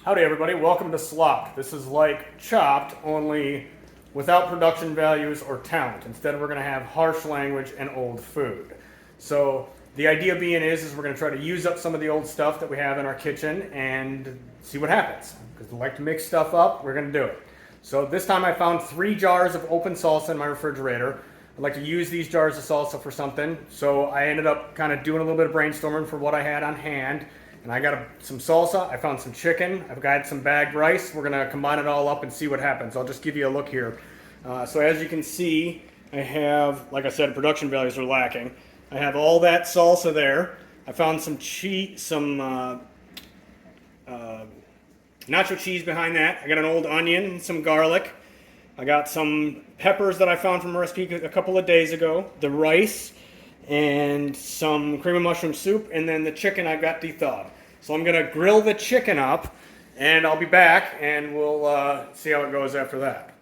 Howdy everybody, welcome to Slopped. This is like Chopped, only without production values or talent. Instead we're going to have harsh language and old food. So the idea being is we're going to try to use up some of the old stuff that we have in our kitchen and see what happens. Because we like to mix stuff up, we're going to do it. So this time I found 3 jars of open salsa in my refrigerator. I'd like to use these jars of salsa for something. So I ended up kind of doing a little bit of brainstorming for what I had on hand. And I got some salsa, I found some chicken, I've got some bagged rice. We're gonna combine it all up and see what happens. I'll just give you a look here. So as you can see, I have, like I said, production values are lacking. I have all that salsa there. I found some nacho cheese behind that. I got an old onion and some garlic. I got some peppers that I found from a recipe a couple of days ago. The rice and some cream of mushroom soup, and then the chicken I've got de-thawed. So I'm gonna grill the chicken up, and I'll be back, and we'll see how it goes after that.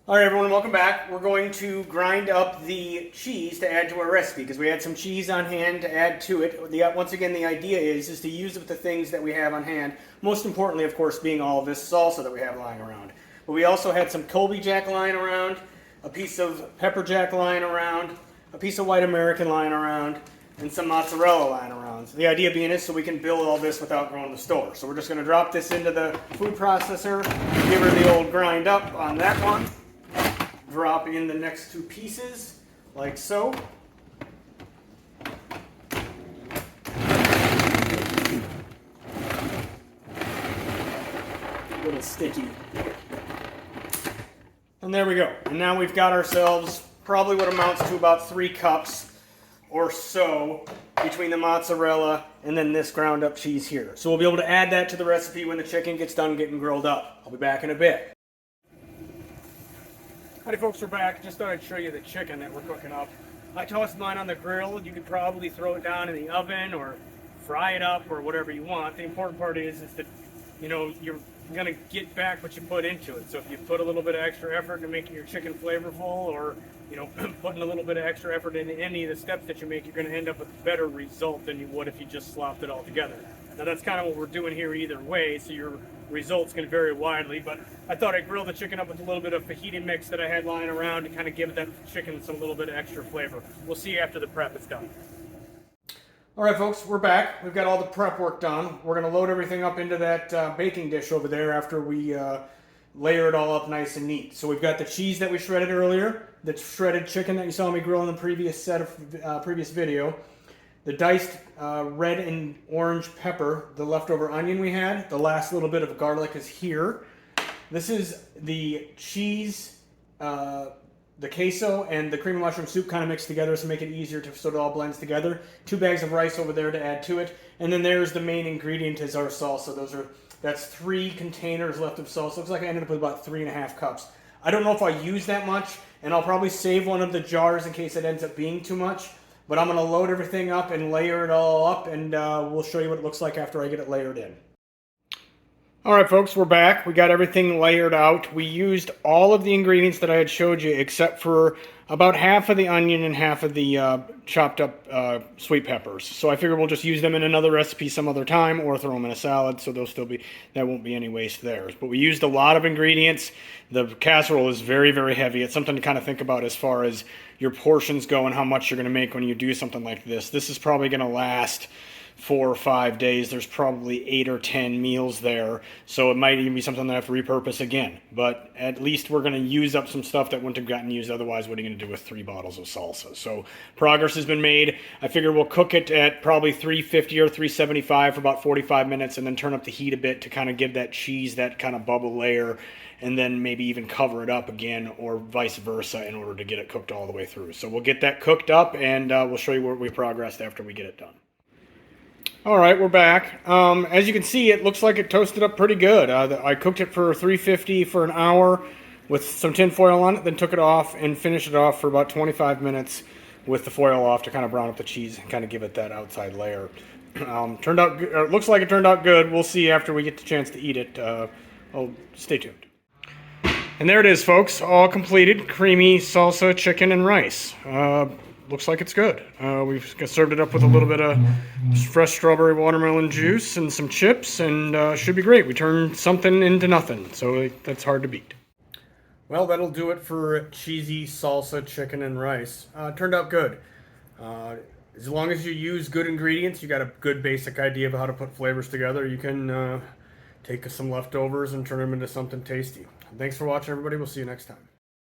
All right, everyone, welcome back. We're going to grind up the cheese to add to our recipe, because we had some cheese on hand to add to it. Once again, the idea is to use it with the things that we have on hand, most importantly, of course, being all of this salsa that we have lying around. But we also had some Colby Jack lying around, a piece of pepper jack lying around, a piece of white American lying around, and some mozzarella lying around. So the idea being is so we can build all this without going to the store. So we're just going to drop this into the food processor, give her the old grind up on that one, drop in the next 2 pieces, like so. A little sticky. And there we go. And now we've got ourselves probably what amounts to about 3 cups or so between the mozzarella and then this ground up cheese here. So we'll be able to add that to the recipe when the chicken gets done getting grilled up. I'll be back in a bit. Howdy folks, we're back. Just thought I'd show you the chicken that we're cooking up. I tossed mine on the grill. You could probably throw it down in the oven or fry it up or whatever you want. The important part is that, you know, you're gonna get back what you put into it. So if you put a little bit of extra effort into making your chicken flavorful, or you know, putting a little bit of extra effort into any of the steps that you make, you're gonna end up with a better result than you would if you just slopped it all together. Now that's kind of what we're doing here either way, so your results can vary widely, but I thought I'd grill the chicken up with a little bit of fajita mix that I had lying around to kind of give that chicken some little bit of extra flavor. We'll see after the prep is done. All right, folks, we're back. We've got all the prep work done. We're going to load everything up into that baking dish over there after we layer it all up nice and neat. So we've got the cheese that we shredded earlier, the shredded chicken that you saw me grill in the previous video, the diced red and orange pepper, the leftover onion we had, the last little bit of garlic is here. This is the cheese, the queso and the cream of mushroom soup kind of mixed together to make it easier so it all blends together. 2 bags of rice over there to add to it. And then there's the main ingredient is our salsa. That's 3 containers left of salsa. Looks like I ended up with about 3.5 cups. I don't know if I use that much, and I'll probably save one of the jars in case it ends up being too much. But I'm going to load everything up and layer it all up, and we'll show you what it looks like after I get it layered in. All right, folks, we're back. We got everything layered out. We used all of the ingredients that I had showed you except for about half of the onion and half of the chopped up sweet peppers. So I figured we'll just use them in another recipe some other time or throw them in a salad, so that won't be any waste there. But we used a lot of ingredients. The casserole is very, very heavy. It's something to kind of think about as far as your portions go and how much you're going to make when you do something like this. This is probably going to last 4 or 5 days. There's probably 8 or 10 meals there, so it might even be something that I have to repurpose again. But at least we're going to use up some stuff that wouldn't have gotten used otherwise. What are you going to do with 3 bottles of salsa? So progress has been made. I figure we'll cook it at probably 350 or 375 for about 45 minutes and then turn up the heat a bit to kind of give that cheese that kind of bubble layer, and then maybe even cover it up again or vice versa in order to get it cooked all the way through. So we'll get that cooked up and we'll show you where we progressed after we get it done. All right, we're back. As you can see, it looks like it toasted up pretty good. I cooked it for 350 for an hour with some tin foil on it, then took it off and finished it off for about 25 minutes with the foil off to kind of brown up the cheese and kind of give it that outside layer. Turned out good, or looks like it turned out good. We'll see after we get the chance to eat it. Stay tuned. And there it is, folks, all completed. Creamy salsa, chicken, and rice. looks like it's good. We've served it up with a little bit of fresh strawberry watermelon juice and some chips, and should be great. We turned something into nothing, so that's hard to beat. Well, that'll do it for cheesy salsa chicken and rice. Turned out good. As long as you use good ingredients, you got a good basic idea of how to put flavors together. You can take some leftovers and turn them into something tasty. Thanks for watching, everybody. We'll see you next time.